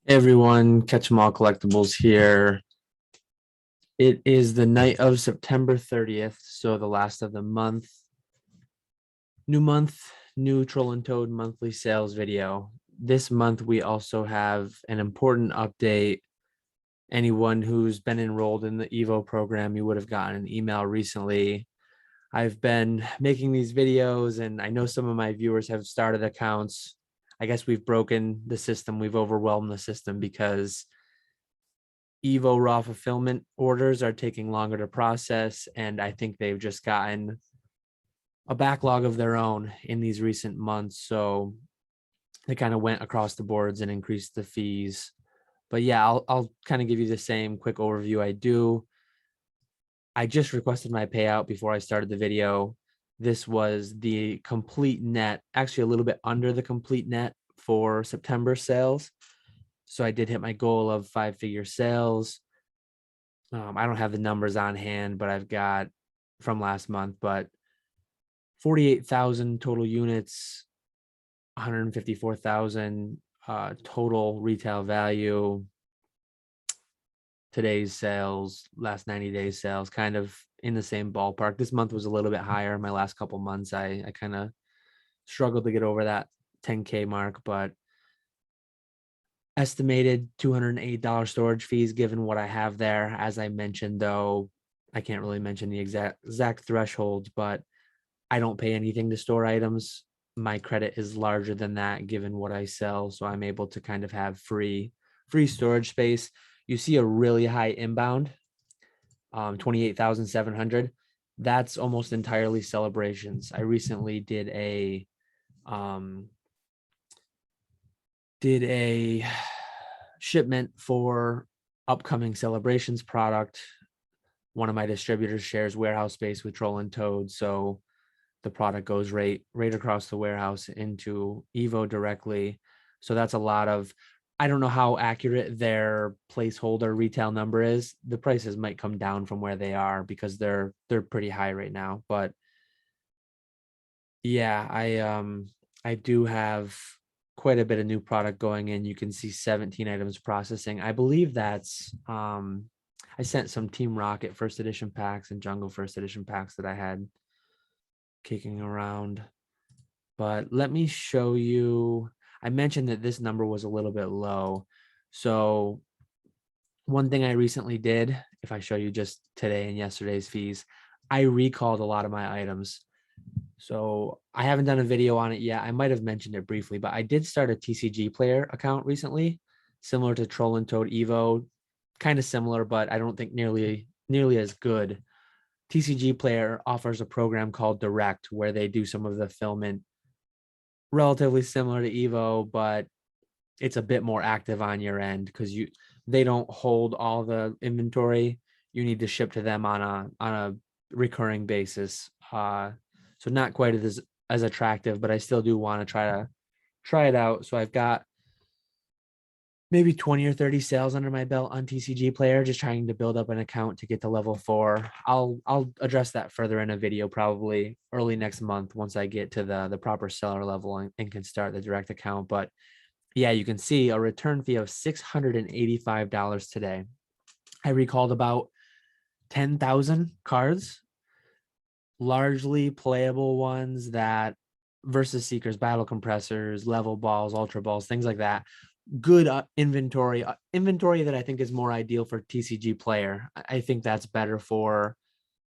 Hey everyone, Catch 'em All Collectibles here. It is the night of September 30th, so the last of the month. New month, new Troll and Toad monthly sales video. This month we also have an important update. Anyone who's been enrolled in the EVO program, you would have gotten an email recently. I've been making these videos and I know some of my viewers have started accounts. I guess we've broken the system, we've overwhelmed the system because EVO raw fulfillment orders are taking longer to process, and I think they've just gotten a backlog of their own in these recent months. So they kind of went across the boards and increased the fees. But yeah, I'll kind of give you the same quick overview I do. I just requested my payout before I started the video. This was the complete net, actually a little bit under the complete net for September sales. So I did hit my goal of 5-figure sales. I don't have the numbers on hand, but I've got from last month, but 48,000 total units, 154,000 total retail value. Today's sales, last 90 days sales, kind of in the same ballpark. This month was a little bit higher. My last couple months, I kind of struggled to get over that 10K mark, but estimated $208 storage fees given what I have there. As I mentioned, though, I can't really mention the exact thresholds, but I don't pay anything to store items. My credit is larger than that given what I sell, so I'm able to kind of have free storage space. You see a really high inbound, 28,700. That's almost entirely celebrations. I recently did a shipment for upcoming celebrations product. One of my distributors shares warehouse space with Troll and Toad, so the product goes right across the warehouse into EVO directly. So that's a lot of, I don't know how accurate their placeholder retail number is. The prices might come down from where they are because they're pretty high right now. But yeah, I do have quite a bit of new product going in. You can see 17 items processing. I believe that's I sent some Team Rocket first edition packs and Jungle first edition packs that I had kicking around. But let me show you. I mentioned that this number was a little bit low. So one thing I recently did, if I show you just today and yesterday's fees, I recalled a lot of my items. So I haven't done a video on it yet. I might have mentioned it briefly, but I did start a Tcgplayer account recently, similar to Troll and Toad Evo, kind of similar, but I don't think nearly as good. Tcgplayer offers a program called Direct where they do some of the fulfillment relatively similar to Evo, but it's a bit more active on your end because they don't hold all the inventory. You need to ship to them on a recurring basis. So not quite as attractive, but I still do want to try it out. So I've got maybe 20 or 30 sales under my belt on Tcgplayer, just trying to build up an account to get to level 4. I'll address that further in a video probably early next month once I get to the proper seller level and can start the direct account. But yeah, you can see a return fee of $685 today. I recalled about 10,000 cards, largely playable ones that versus seekers, battle compressors, level balls, ultra balls, things like that. Good inventory that I think is more ideal for Tcgplayer. I think that's better for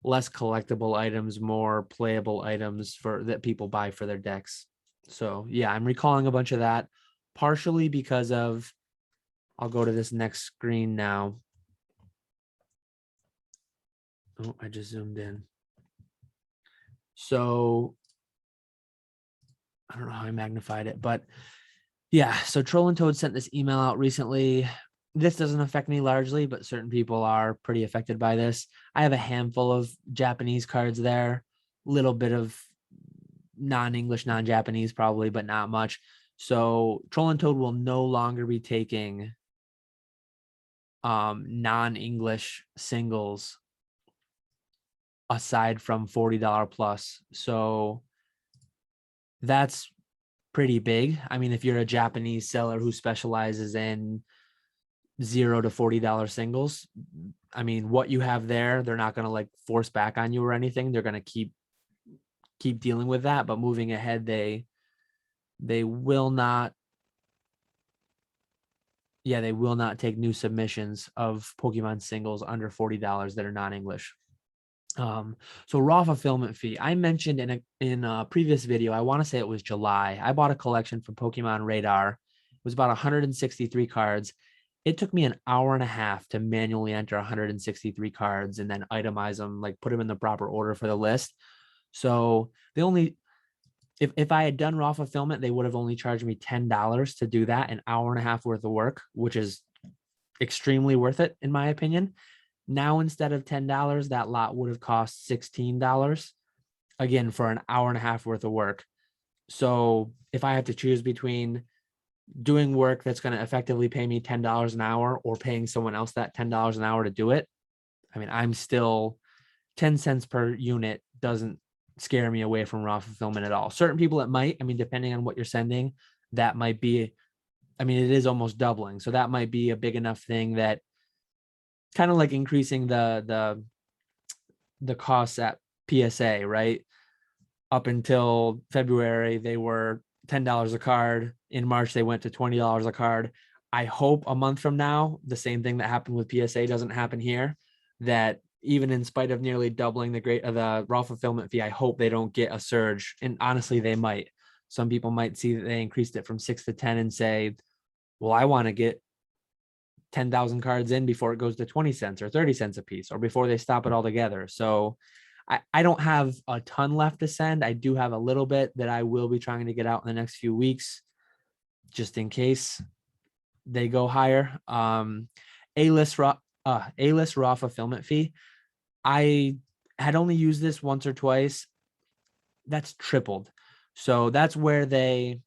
less collectible items, more playable items for that people buy for their decks. So yeah, I'm recalling a bunch of that, partially because of, I'll go to this next screen now. Oh, I just zoomed in. So I don't know how I magnified it, but yeah, so Troll and Toad sent this email out recently. This doesn't affect me largely, but certain people are pretty affected by this. I have a handful of Japanese cards there, little bit of non-English, non-Japanese probably, but not much. So Troll and Toad will no longer be taking non-English singles aside from $40 plus. So that's pretty big. I mean, if you're a Japanese seller who specializes in $0 to $40 singles. I mean, what you have there, they're not going to like force back on you or anything. They're going to keep dealing with that. But moving ahead, they will not. Yeah, they will not take new submissions of Pokemon singles under $40 that are non-English. So raw fulfillment fee. I mentioned in a previous video, I want to say it was July. I bought a collection from Pokemon Radar. It was about 163 cards. It took me an hour and a half to manually enter 163 cards and then itemize them, like put them in the proper order for the list. So they only, if I had done raw fulfillment, they would have only charged me $10 to do that, an hour and a half worth of work, which is extremely worth it in my opinion. Now, instead of $10, that lot would have cost $16, again, for an hour and a half worth of work. So if I have to choose between doing work that's going to effectively pay me $10 an hour or paying someone else that $10 an hour to do it, I mean, I'm still 10 cents per unit doesn't scare me away from raw fulfillment at all. Certain people it might, I mean, depending on what you're sending, that might be, I mean, it is almost doubling. So that might be a big enough thing that kind of like increasing the costs at PSA, right? Up until February, they were $10 a card. In March, they went to $20 a card. I hope a month from now, the same thing that happened with PSA doesn't happen here. That even in spite of nearly doubling the raw fulfillment fee, I hope they don't get a surge. And honestly, they might. Some people might see that they increased it from 6 to 10 and say, well, I want to get 10,000 cards in before it goes to 20 cents or 30 cents a piece, or before they stop it altogether. So I don't have a ton left to send. I do have a little bit that I will be trying to get out in the next few weeks, just in case they go higher. A-list raw fulfillment fee. I had only used this once or twice. That's tripled. So that's where they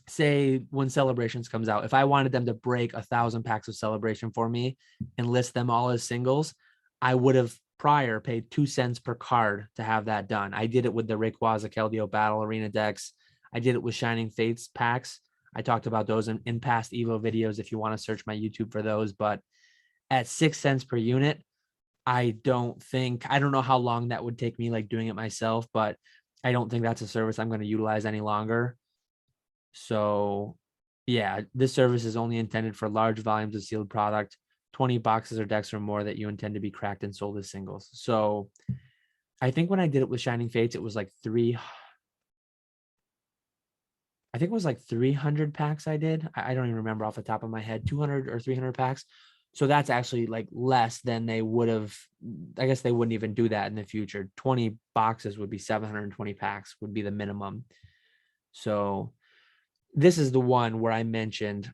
say when Celebrations comes out, if I wanted them to break 1,000 packs of Celebration for me and list them all as singles, I would have prior paid 2 cents per card to have that done. I did it with the Rayquaza Keldeo Battle Arena decks. I did it with Shining Fates packs. I talked about those in past EVO videos if you want to search my YouTube for those. But at 6 cents per unit, I don't know how long that would take me, like doing it myself, but I don't think that's a service I'm going to utilize any longer. So yeah, this service is only intended for large volumes of sealed product, 20 boxes or decks or more that you intend to be cracked and sold as singles. So I think when I did it with Shining Fates, it was like 300 packs I did. I don't even remember off the top of my head, 200 or 300 packs. So that's actually like less than they would have. I guess they wouldn't even do that in the future. 20 boxes would be 720 packs would be the minimum. So this is the one where I mentioned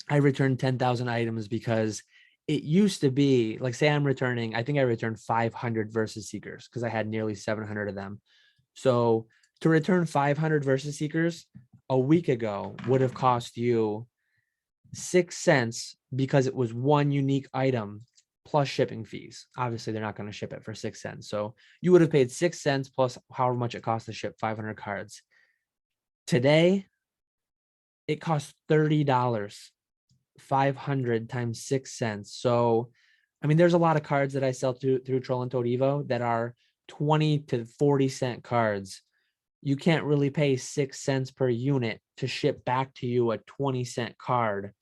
I returned 10,000 items because it used to be like, say I'm returning, I think I returned 500 versus seekers because I had nearly 700 of them. So to return 500 versus seekers a week ago would have cost you 6 cents because it was one unique item plus shipping fees. Obviously, they're not going to ship it for 6 cents. So you would have paid 6 cents plus however much it costs to ship 500 cards. Today, it costs $30. 500 times 6 cents. So, I mean, there's a lot of cards that I sell through Troll and Toad Evo that are 20 to 40 cent cards. You can't really pay 6 cents per unit to ship back to you a 20-cent card.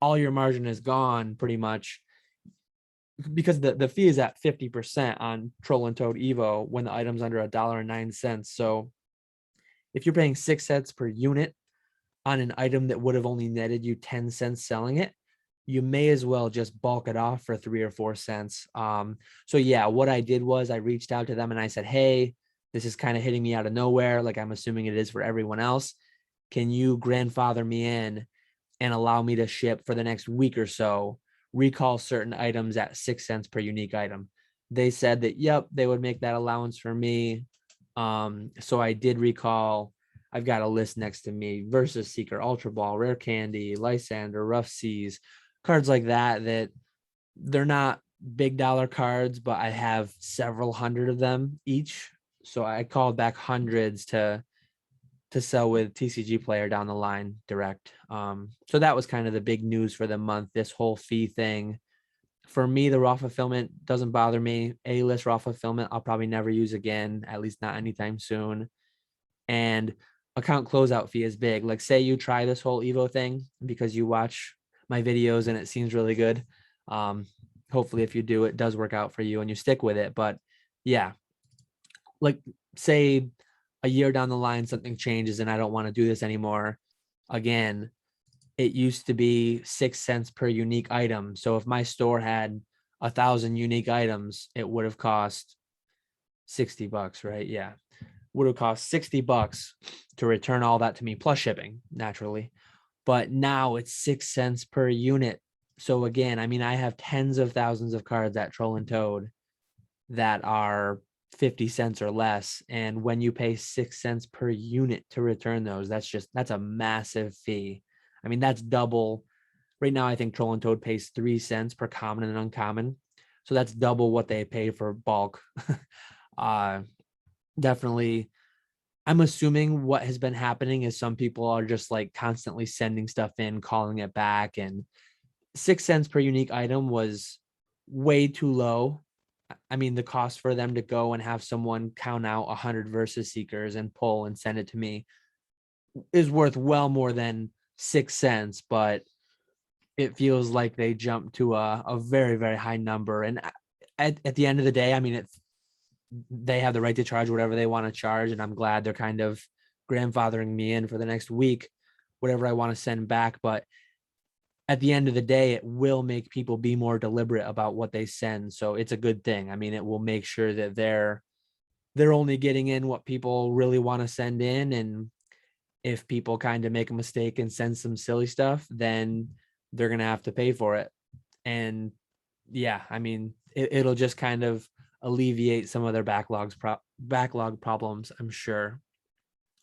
All your margin is gone pretty much because the fee is at 50% on Troll and Toad Evo when the item's under $1.09. So if you're paying 6 cents per unit on an item that would have only netted you 10 cents selling it, you may as well just bulk it off for 3 or 4 cents. So yeah, what I did was I reached out to them and I said, hey, this is kind of hitting me out of nowhere. Like I'm assuming it is for everyone else. Can you grandfather me in and allow me to ship for the next week or so, recall certain items at 6 cents per unique item? They said that, yep, they would make that allowance for me. So I did recall. I've got a list next to me: Versus Seeker, Ultra Ball, Rare Candy, Lysander, Rough Seas, cards like that, that they're not big dollar cards, but I have several hundred of them each. So I called back hundreds to to sell with Tcgplayer down the line direct. So that was kind of the big news for the month, this whole fee thing. For me, the raw fulfillment doesn't bother me. A-list raw fulfillment, I'll probably never use again, at least not anytime soon. And account closeout fee is big. Like, say you try this whole EVO thing because you watch my videos and it seems really good. Hopefully, if you do, it does work out for you and you stick with it. But yeah, like, say a year down the line, something changes and I don't want to do this anymore. Again, it used to be 6 cents per unique item. So if my store had 1,000 unique items, it would have cost $60, right? Yeah. Would have cost $60 to return all that to me, plus shipping, naturally. But now it's 6 cents per unit. So again, I mean, I have tens of thousands of cards at Troll and Toad that are 50 cents or less. And when you pay 6 cents per unit to return those, that's a massive fee. I mean, that's double. Right now, I think Troll and Toad pays 3 cents per common and uncommon. So that's double what they pay for bulk. Definitely. I'm assuming what has been happening is some people are just like constantly sending stuff in, calling it back, and 6 cents per unique item was way too low. I mean, the cost for them to go and have someone count out 100 versus seekers and pull and send it to me is worth well more than 6 cents, but it feels like they jumped to a very, very high number. And at the end of the day, I mean, they have the right to charge whatever they want to charge. And I'm glad they're kind of grandfathering me in for the next week, whatever I want to send back. But at the end of the day, it will make people be more deliberate about what they send. So it's a good thing. I mean, it will make sure that they're only getting in what people really want to send in. And if people kind of make a mistake and send some silly stuff, then they're going to have to pay for it. And yeah, I mean, it'll just kind of alleviate some of their backlog problems, I'm sure.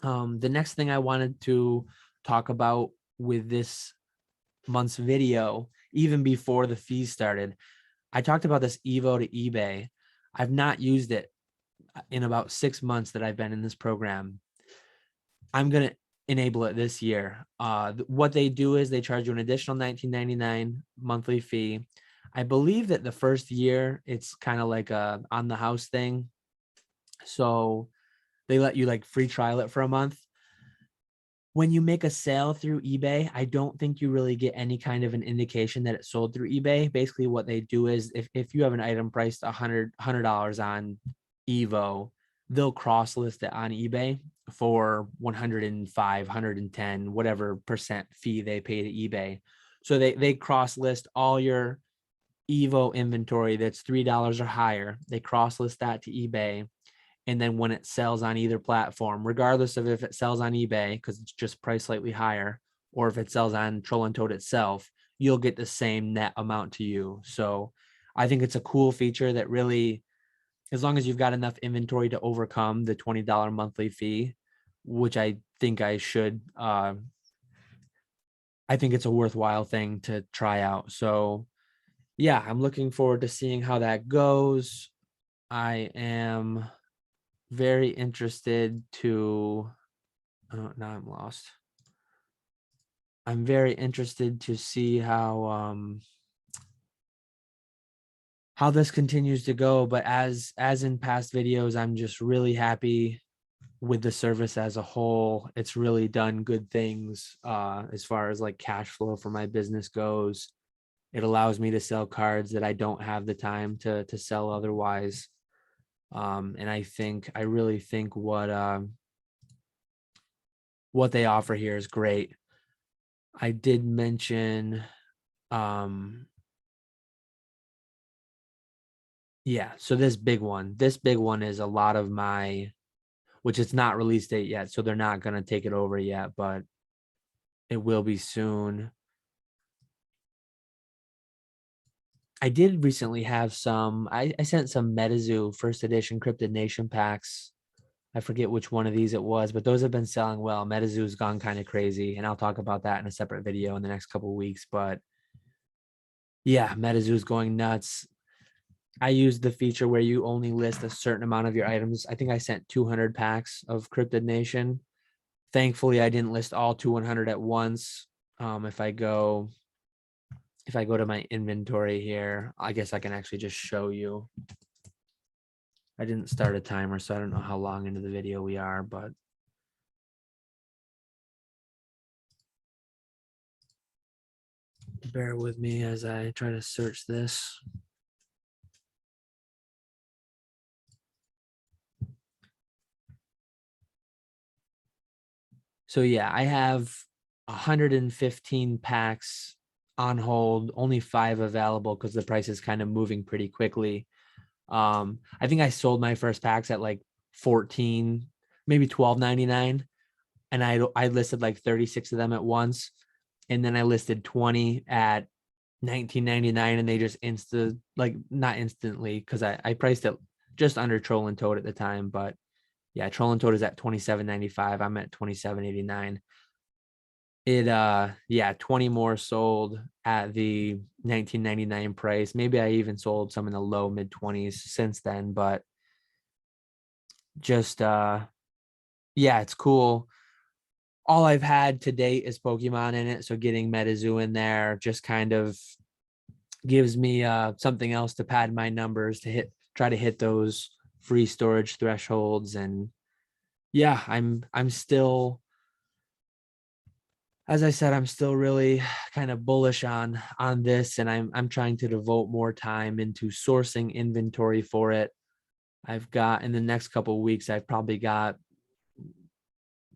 The next thing I wanted to talk about with this month's video, even before the fees started, I talked about this EVO to eBay. I've not used it in about 6 months that I've been in this program. I'm going to enable it this year. What they do is they charge you an additional $19.99 monthly fee. I believe that the first year it's kind of like a on the house thing. So they let you like free trial it for a month. When you make a sale through eBay, I don't think you really get any kind of an indication that it's sold through eBay. Basically, what they do is if you have an item priced $100 on EVO, they'll cross list it on eBay for 105, 110, whatever percent fee they pay to eBay. So they cross list all your EVO inventory that's $3 or higher. They cross list that to eBay. And then when it sells on either platform, regardless of if it sells on eBay, because it's just priced slightly higher, or if it sells on Troll and Toad itself, you'll get the same net amount to you. So I think it's a cool feature that really, as long as you've got enough inventory to overcome the $20 monthly fee, which I think I should, I think it's a worthwhile thing to try out. So yeah, I'm looking forward to seeing how that goes. I am very interested to, oh, now I'm lost. I'm very interested to see how this continues to go. But as in past videos, I'm just really happy with the service as a whole. It's really done good things as far as like cash flow for my business goes. It allows me to sell cards that I don't have the time to sell otherwise. And I really think what they offer here is great. I did mention, yeah, so this big one is a lot of my, which it's not release date yet, so they're not going to take it over yet, but it will be soon. I did recently have some, I sent some Metazoo first edition Cryptid Nation packs. I forget which one of these it was, but those have been selling well. Metazoo's gone kind of crazy, and I'll talk about that in a separate video in the next couple of weeks. But yeah, Metazoo's going nuts. I used the feature where you only list a certain amount of your items. I think I sent 200 packs of Cryptid Nation. Thankfully, I didn't list all 100 at once. If I go to my inventory here, I guess I can actually just show you. I didn't start a timer, so I don't know how long into the video we are, but bear with me as I try to search this. So yeah, I have 115 packs on hold, only 5 available because the price is kind of moving pretty quickly. I think I sold my first packs at like 14, maybe 12.99, and I listed like 36 of them at once, and then I listed 20 at 19.99, and they just not instantly, because I priced it just under Troll and Toad at the time, but yeah, Troll and Toad is at 27.95. I'm at 27.89. Yeah, 20 more sold at the 19.99 price. Maybe I even sold some in the low mid 20s since then, but just yeah, it's cool. All I've had to date is Pokemon in it, so getting Metazoo in there just kind of gives me something else to pad my numbers to try to hit those free storage thresholds. And yeah, I'm still, as I said, I'm still really kind of bullish on this, and I'm trying to devote more time into sourcing inventory for it. I've got, in the next couple of weeks, I've probably got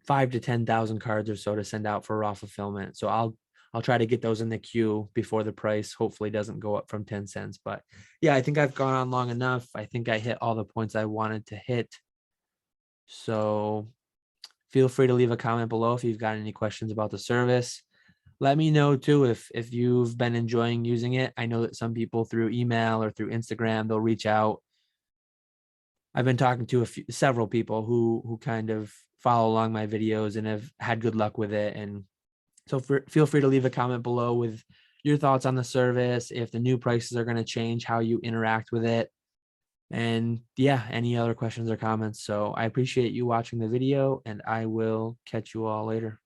5 to 10,000 cards or so to send out for raw fulfillment. So I'll try to get those in the queue before the price hopefully doesn't go up from 10 cents. But yeah, I think I've gone on long enough. I think I hit all the points I wanted to hit. So feel free to leave a comment below if you've got any questions about the service. Let me know too if you've been enjoying using it. I know that some people through email or through Instagram, they'll reach out. I've been talking to several people who kind of follow along my videos and have had good luck with it. And so feel free to leave a comment below with your thoughts on the service, if the new prices are going to change how you interact with it, and yeah, any other questions or comments. So I appreciate you watching the video, and I will catch you all later.